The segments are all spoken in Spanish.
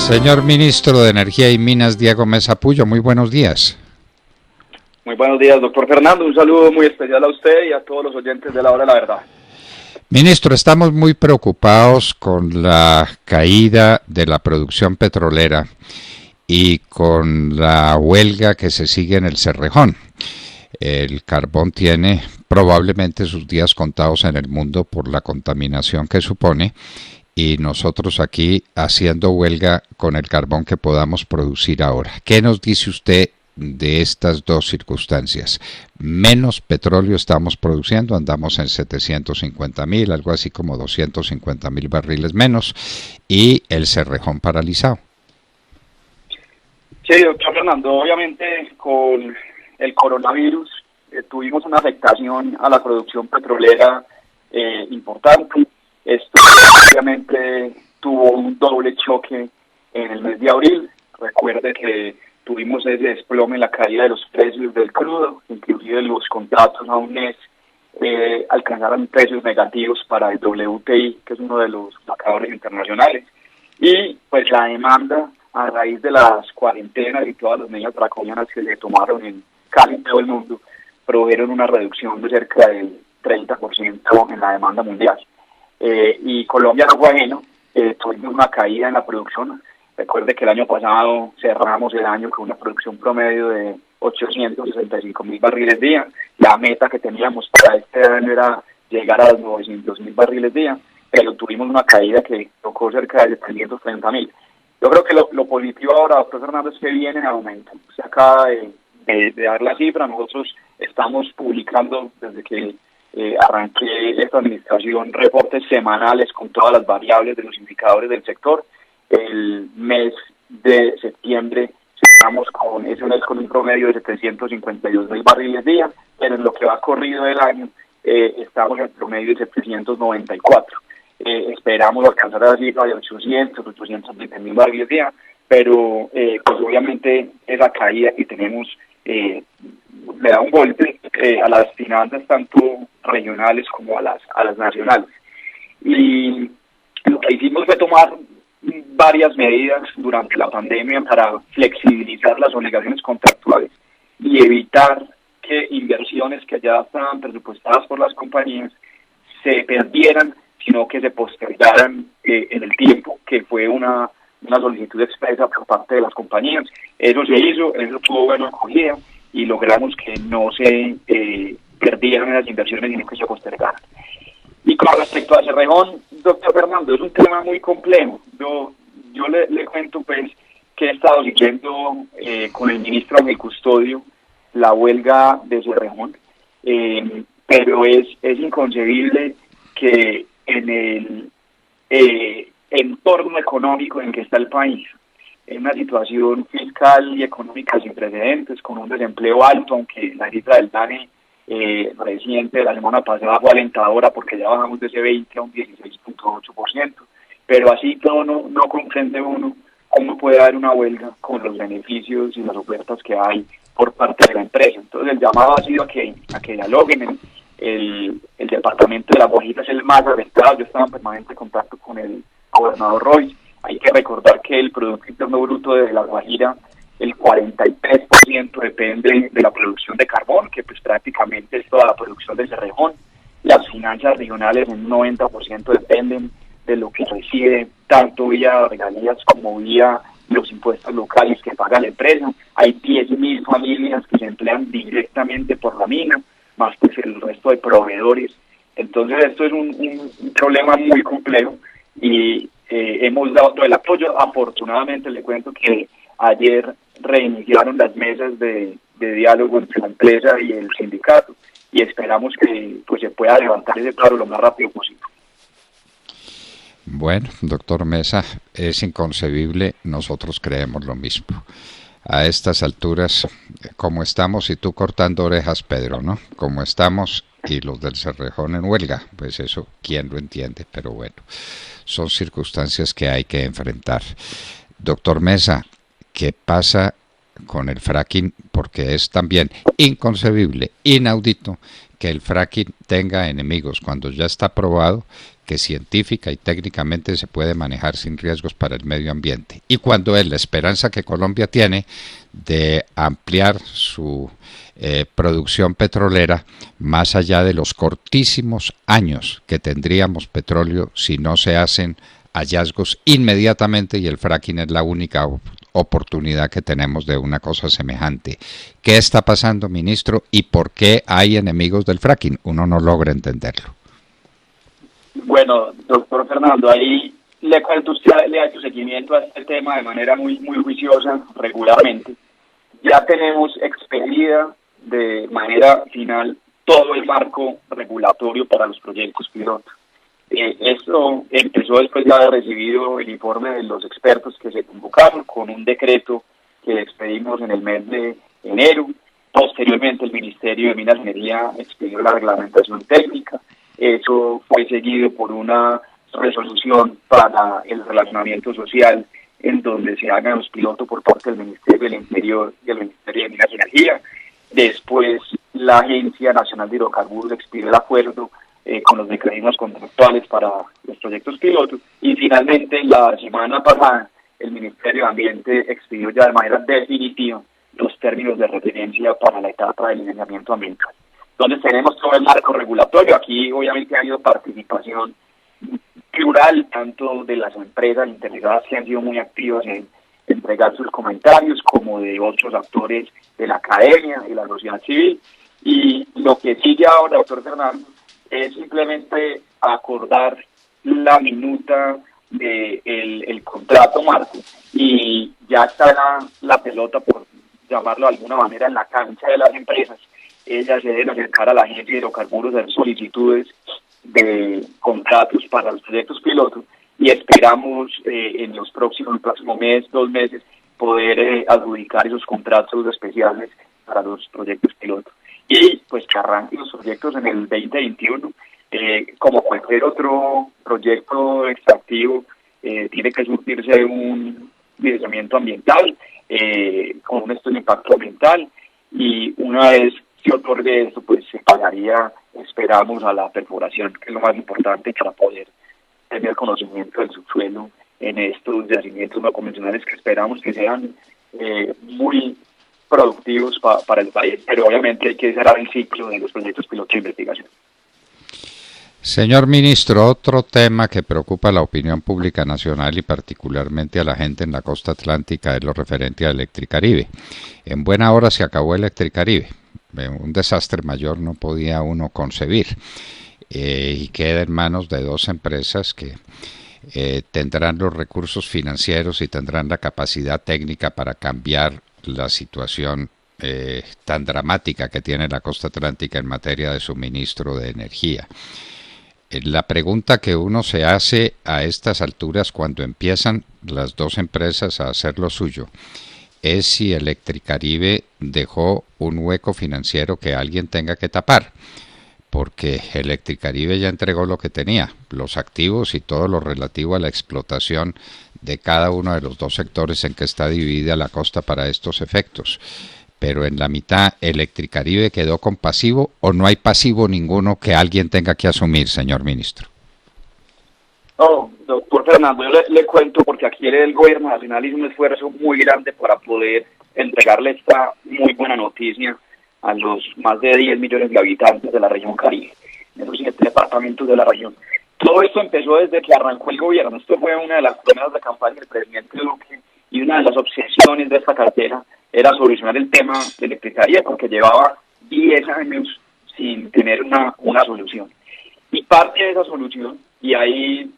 Señor Ministro de Energía y Minas, Diego Mesa Puyo, muy buenos días. Muy buenos días, doctor Fernando. Un saludo muy especial a usted y a todos los oyentes de La Hora de la Verdad. Ministro, estamos muy preocupados con la caída de la producción petrolera y con la huelga que se sigue en el Cerrejón. El carbón tiene probablemente sus días contados en el mundo por la contaminación que supone, y nosotros aquí haciendo huelga con el carbón que podamos producir ahora. ¿Qué nos dice usted de estas dos circunstancias? Menos petróleo estamos produciendo, andamos en 750.000, algo así como 250.000 barriles menos, y el Cerrejón paralizado. Sí, doctor Fernando, obviamente con el coronavirus tuvimos una afectación a la producción petrolera importante. Esto obviamente tuvo un doble choque en el mes de abril. Recuerde que tuvimos ese desplome en la caída de los precios del crudo, inclusive los contratos a un mes alcanzaron precios negativos para el WTI, que es uno de los marcadores internacionales. Y pues la demanda a raíz de las cuarentenas y todas las medidas draconianas que se tomaron en casi todo el mundo, produjeron una reducción de cerca del 30% en la demanda mundial. Y Colombia no fue ajeno, tuvimos una caída en la producción. Recuerde que el año pasado cerramos el año con una producción promedio de 865.000 barriles día. La meta que teníamos para este año era llegar a los 900.000 barriles día, pero tuvimos una caída que tocó cerca de 330.000. Yo creo que lo positivo ahora, doctor Fernando, es que viene en aumento. Se acaba de dar la cifra. Nosotros estamos publicando desde que arranqué esta administración reportes semanales con todas las variables de los indicadores del sector. El mes de septiembre estamos con un promedio de 752.000 barriles día, pero en lo que va corrido del año estamos en promedio de 794. Esperamos alcanzar la cifra de 820.000 barriles día, pero pues obviamente esa caída que tenemos le da un golpe a las finanzas tanto regionales como a las nacionales. Y lo que hicimos fue tomar varias medidas durante la pandemia para flexibilizar las obligaciones contractuales y evitar que inversiones que ya estaban presupuestadas por las compañías se perdieran, sino que se postergaran en el tiempo, que fue una solicitud expresa por parte de las compañías. Eso se hizo, eso tuvo buena acogida y logramos que no se perdieran las inversiones, sino que se postergaran. Y con respecto a Cerrejón, doctor Fernando, es un tema muy complejo. Yo le cuento pues que he estado siguiendo con el ministro Ángel Custodio la huelga de Cerrejón, pero es inconcebible que en el entorno económico en que está el país, en una situación fiscal y económica sin precedentes, con un desempleo alto, aunque la cifra del DANE reciente de la semana pasada fue alentadora porque ya bajamos de ese 20 a un 16.8%, pero así todo no comprende uno cómo puede haber una huelga con los beneficios y las ofertas que hay por parte de la empresa. Entonces el llamado ha sido a que dialoguen. El departamento de La Guajira es el más afectado. Yo estaba en permanente contacto con el gobernador Roy. Hay que recordar que el Producto Interno Bruto de La Guajira, el 43% depende de la producción de carbón, que pues prácticamente es toda la producción de Cerrejón. Las finanzas regionales en un 90% dependen de lo que recibe tanto vía regalías como vía los impuestos locales que paga la empresa. Hay 10.000 familias que se emplean directamente por la mina, más pues el resto de proveedores. Entonces esto es un problema muy complejo y hemos dado todo el apoyo. Afortunadamente le cuento que ayer reiniciaron las mesas de diálogo entre la empresa y el sindicato y esperamos que pues se pueda levantar ese paro lo más rápido posible. Bueno, doctor Mesa, es inconcebible, nosotros creemos lo mismo. A estas alturas, como estamos, y tú cortando orejas, Pedro, ¿no? Como estamos, y los del Cerrejón en huelga, pues eso, ¿quién lo entiende? Pero bueno, son circunstancias que hay que enfrentar. Doctor Mesa, ¿qué pasa con el fracking? Porque es también inconcebible, inaudito, que el fracking tenga enemigos cuando ya está probado que científica y técnicamente se puede manejar sin riesgos para el medio ambiente. Y cuando es la esperanza que Colombia tiene de ampliar su producción petrolera más allá de los cortísimos años que tendríamos petróleo si no se hacen hallazgos inmediatamente, y el fracking es la única oportunidad que tenemos de una cosa semejante. ¿Qué está pasando, ministro, y por qué hay enemigos del fracking? Uno no logra entenderlo. Bueno, doctor Fernando, ahí le cuento, usted le ha hecho seguimiento a este tema de manera muy juiciosa, regularmente. Ya tenemos expedida de manera final todo el marco regulatorio para los proyectos piloto. Esto empezó después de haber recibido el informe de los expertos que se convocaron con un decreto que expedimos en el mes de enero. Posteriormente el Ministerio de Minas y Energía expidió la reglamentación técnica. Eso fue seguido por una resolución para el relacionamiento social en donde se hagan los pilotos por parte del Ministerio del Interior y el Ministerio de Minas y Energía. Después la Agencia Nacional de Hidrocarburos expidió el acuerdo con los mecanismos contractuales para los proyectos pilotos, y finalmente la semana pasada el Ministerio de Ambiente expidió ya de manera definitiva los términos de referencia para la etapa de lineamiento ambiental. Entonces tenemos todo el marco regulatorio. Aquí obviamente ha habido participación plural tanto de las empresas interesadas que han sido muy activas en entregar sus comentarios, como de otros actores de la academia y la sociedad civil. Y lo que sigue ahora, doctor Fernando, es simplemente acordar la minuta del contrato marco, y ya está la pelota, por llamarlo de alguna manera, en la cancha de las empresas. Ellas se deben acercar a la Agencia de Hidrocarburos, hacer solicitudes de contratos para los proyectos pilotos, y esperamos en los próximos mes, 2 meses, poder adjudicar esos contratos especiales para los proyectos pilotos. Y pues que arranquen los proyectos en el 2021, como cualquier otro proyecto extractivo, tiene que surtirse un lineamiento ambiental, con un estudio de impacto ambiental, y una vez se otorgue esto, pues se pagaría, esperamos, a la perforación, que es lo más importante para poder tener conocimiento del subsuelo en estos yacimientos no convencionales que esperamos que sean muy productivos para el país, pero obviamente hay que cerrar el ciclo de los proyectos pilotos de investigación. Señor ministro, otro tema que preocupa a la opinión pública nacional y particularmente a la gente en la costa atlántica es lo referente a Electricaribe. En buena hora se acabó Electricaribe. Un desastre mayor no podía uno concebir, y queda en manos de 2 empresas que tendrán los recursos financieros y tendrán la capacidad técnica para cambiar la situación tan dramática que tiene la costa atlántica en materia de suministro de energía. La pregunta que uno se hace a estas alturas, cuando empiezan las 2 empresas a hacer lo suyo, es si Electricaribe dejó un hueco financiero que alguien tenga que tapar, porque Electricaribe ya entregó lo que tenía, los activos y todo lo relativo a la explotación de cada uno de los 2 sectores en que está dividida la costa para estos efectos. Pero en la mitad, ¿Electricaribe quedó con pasivo o no hay pasivo ninguno que alguien tenga que asumir, señor ministro? No, doctor Fernando, yo le cuento, porque aquí el gobierno nacional hizo un esfuerzo muy grande para poder entregarle esta muy buena noticia a los más de 10 millones de habitantes de la región Caribe, en esos 7 departamentos de la región. Todo esto empezó desde que arrancó el gobierno. Esto fue una de las promesas de campaña del presidente Duque, y una de las obsesiones de esta cartera era solucionar el tema de Electricaribe, porque llevaba 10 años sin tener una solución. Y parte de esa solución, y ahí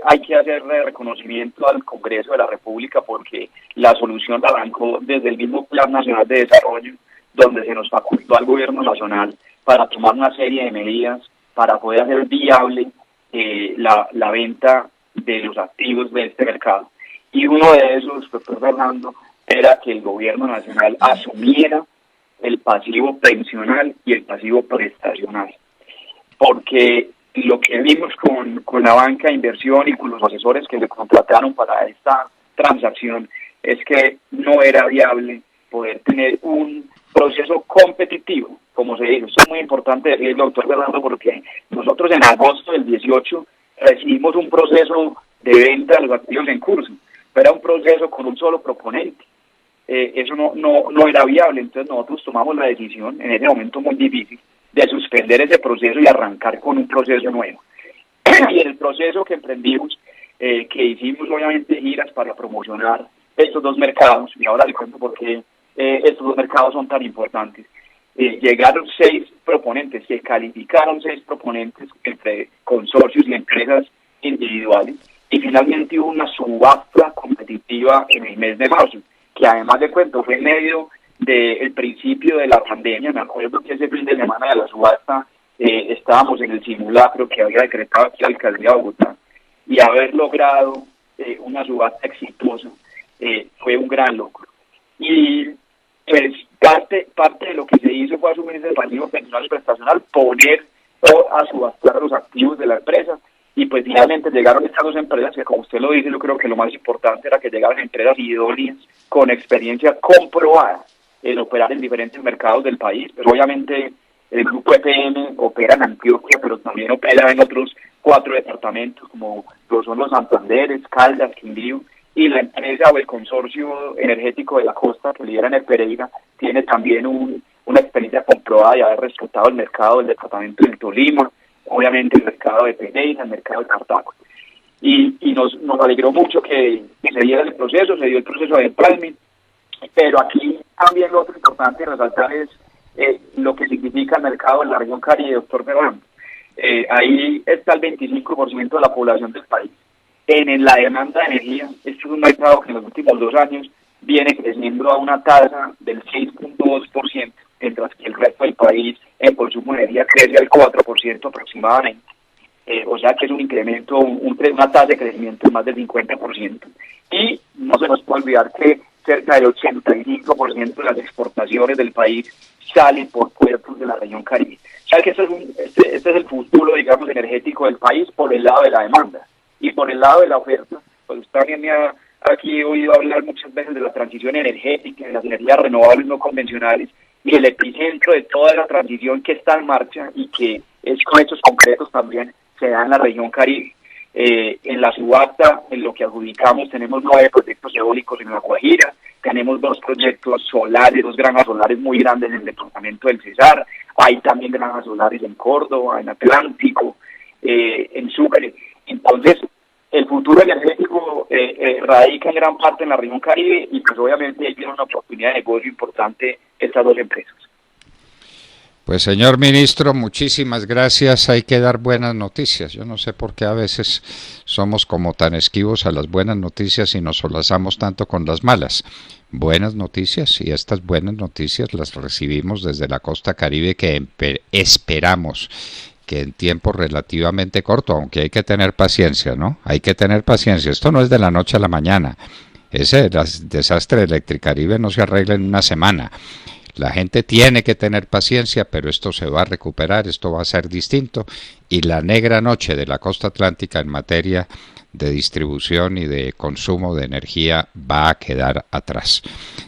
hay que hacerle reconocimiento al Congreso de la República, porque la solución la arrancó desde el mismo Plan Nacional de Desarrollo, donde se nos facultó al gobierno nacional para tomar una serie de medidas para poder hacer viable la venta de los activos de este mercado. Y uno de esos, doctor Fernando, era que el gobierno nacional asumiera el pasivo pensional y el pasivo prestacional, porque lo que vimos con la banca de inversión y con los asesores que le contrataron para esta transacción es que no era viable poder tener un proceso competitivo, como se dice. Esto es muy importante decirlo, doctor Fernando, porque nosotros en agosto del 18 recibimos un proceso de venta de los activos en curso, pero era un proceso con un solo proponente. Eso no era viable, entonces nosotros tomamos la decisión en ese momento muy difícil de suspender ese proceso y arrancar con un proceso nuevo. Y en el proceso que emprendimos, que hicimos obviamente giras para promocionar estos dos mercados, y ahora les cuento por qué estos dos mercados son tan importantes. Llegaron 6 proponentes, se calificaron 6 proponentes entre consorcios y empresas individuales, y finalmente hubo una subasta competitiva en el mes de marzo, que además de cuento fue en medio del principio de la pandemia. Me acuerdo que ese fin de semana de la subasta estábamos en el simulacro que había decretado aquí la alcaldía de Bogotá, y haber logrado una subasta exitosa fue un gran logro. Y pues parte de lo que se hizo fue asumir ese pasivo pensional y prestacional, poner a subastar los activos de la empresa, y pues finalmente llegaron estas dos empresas que, como usted lo dice, yo creo que lo más importante era que llegaran empresas idóneas con experiencia comprobada en operar en diferentes mercados del país. Pero obviamente el grupo EPM opera en Antioquia, pero también opera en otros 4 departamentos, como lo son los Santanderes, Caldas, Quindío, y la empresa o el consorcio energético de la costa que lidera en el Pereira tiene también una experiencia comprobada de haber rescatado el mercado del departamento del Tolima, obviamente el mercado de Pereira, el mercado de Cartago. Y nos alegró mucho que se diera el proceso, se dio el proceso de empalme, pero aquí también lo otro importante resaltar es lo que significa el mercado en la región Caribe, doctor Fernando. Ahí está el 25% de la población del país. En la demanda de energía, este es un mercado que en los últimos 2 años viene creciendo a una tasa del 6.2%, mientras que el resto del país en consumo de energía crece al 4% aproximadamente. O sea que es un incremento, una tasa de crecimiento de más del 50%. Y no se nos puede olvidar que cerca del 85% de las exportaciones del país salen por puertos de la región Caribe. O sea que este es el futuro, digamos, energético del país por el lado de la demanda. Y por el lado de la oferta, pues usted también me ha aquí oído hablar muchas veces de la transición energética, de las energías renovables no convencionales, y el epicentro de toda la transición que está en marcha y que es con hechos concretos también se da en la región Caribe. En la subasta, en lo que adjudicamos, tenemos 9 proyectos eólicos en La Guajira, tenemos 2 proyectos solares, 2 granjas solares muy grandes en el departamento del Cesar, hay también granjas solares en Córdoba, en Atlántico, en Sucre. Entonces, el futuro energético radica en gran parte en la región Caribe, y pues obviamente ahí tiene una oportunidad de negocio importante estas 2 empresas. Pues señor ministro, muchísimas gracias. Hay que dar buenas noticias. Yo no sé por qué a veces somos como tan esquivos a las buenas noticias y nos solazamos tanto con las malas. Buenas noticias, y estas buenas noticias las recibimos desde la costa Caribe, que esperamos que en tiempo relativamente corto, aunque hay que tener paciencia, ¿no? Hay que tener paciencia. Esto no es de la noche a la mañana. Ese desastre de Electricaribe no se arregla en una semana. La gente tiene que tener paciencia, pero esto se va a recuperar, esto va a ser distinto, y la negra noche de la costa atlántica en materia de distribución y de consumo de energía va a quedar atrás.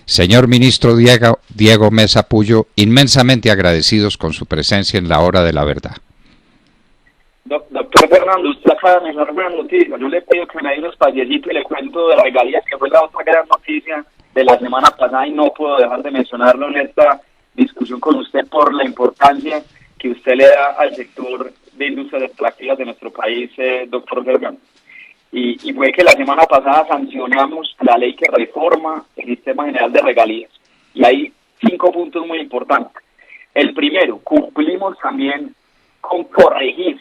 Señor ministro Diego Mesa Puyo, inmensamente agradecidos con su presencia en la hora de la verdad. Doctor Fernando, usted acaba de mencionar buena noticia. Yo le pido que me dé unos payecitos y le cuento de las regalías, que fue la otra gran noticia de la semana pasada, y no puedo dejar de mencionarlo en esta discusión con usted por la importancia que usted le da al sector de industrias extractivas de nuestro país, doctor Fernando. Y fue que la semana pasada sancionamos la ley que reforma el sistema general de regalías. Y hay 5 puntos muy importantes. El primero, cumplimos también con corregir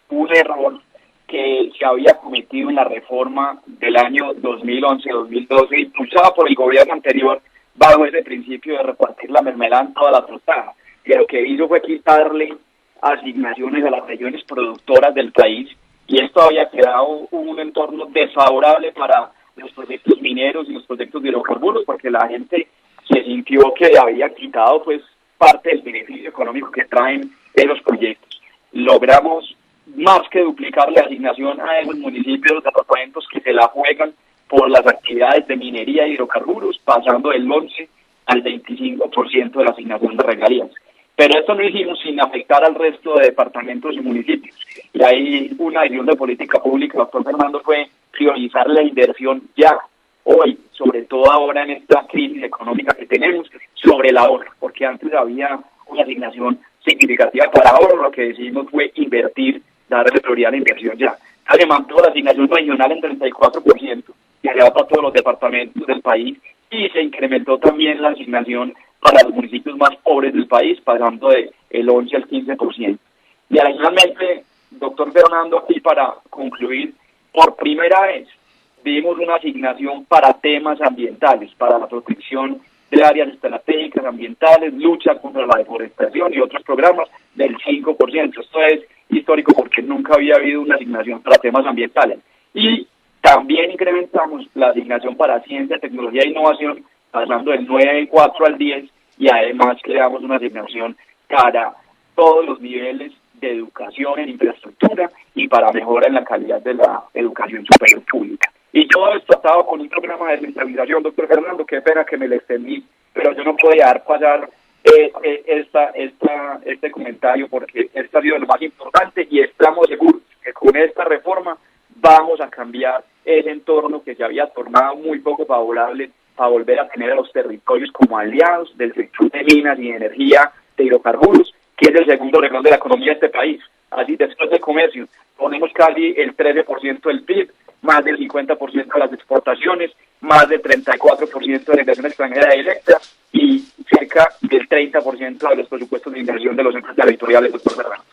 un error que se había cometido en la reforma del año 2011-2012, impulsada por el gobierno anterior, bajo ese principio de repartir la mermelada en toda la tostada. Que lo que hizo fue quitarle asignaciones a las regiones productoras del país, y esto había creado un entorno desfavorable para los proyectos mineros y los proyectos de hidrocarburos, porque la gente se sintió que había quitado pues parte del beneficio económico que traen esos proyectos. Logramos más que duplicar la asignación a esos municipios, departamentos que se la juegan por las actividades de minería y hidrocarburos, pasando del 11 al 25% de la asignación de regalías. Pero esto lo hicimos sin afectar al resto de departamentos y municipios. y hay una decisión de política pública, doctor Fernando, fue priorizar la inversión ya, hoy, sobre todo ahora en esta crisis económica que tenemos, sobre el ahorro, porque antes había una asignación significativa para ahorro, lo que decidimos fue invertir, darle prioridad a la inversión ya. Se mantuvo la asignación regional en 34%, y allá para todos los departamentos del país, y se incrementó también la asignación para los municipios más pobres del país, pasando de el 11 al 15%. Y adicionalmente, doctor Fernando, aquí para concluir, por primera vez dimos una asignación para temas ambientales, para la protección de áreas estratégicas ambientales, lucha contra la deforestación y otros programas del 5%. Esto es histórico porque nunca había habido una asignación para temas ambientales. Y también incrementamos la asignación para ciencia, tecnología e innovación, pasando del 9,4 al 10, y además creamos una asignación para todos los niveles de educación en infraestructura y para mejora en la calidad de la educación superior pública. Y todo esto atado con un programa de descentralización, doctor Fernando, qué pena que me le extendí, pero yo no podía dejar pasar este comentario porque esto ha sido lo más importante y estamos seguros que con esta reforma vamos a cambiar ese entorno que se había tornado muy poco favorable para volver a tener a los territorios como aliados del sector de minas y de energía, de hidrocarburos, que es el segundo renglón de la economía de este país. Así, después del comercio, ponemos casi el 13% del PIB, más del 50% de las exportaciones, más del 34% de la inversión extranjera directa y cerca del 30% de los presupuestos de inversión de los entes territoriales, doctor Fernando.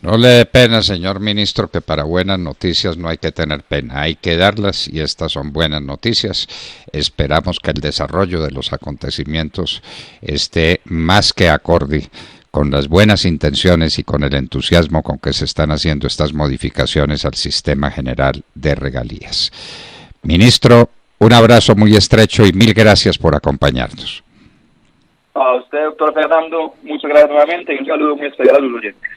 No le dé pena, señor ministro, que para buenas noticias no hay que tener pena, hay que darlas y estas son buenas noticias. Esperamos que el desarrollo de los acontecimientos esté más que acorde con las buenas intenciones y con el entusiasmo con que se están haciendo estas modificaciones al sistema general de regalías. Ministro, un abrazo muy estrecho y mil gracias por acompañarnos. A usted, doctor Fernando, muchas gracias nuevamente y un saludo muy especial a los oyentes.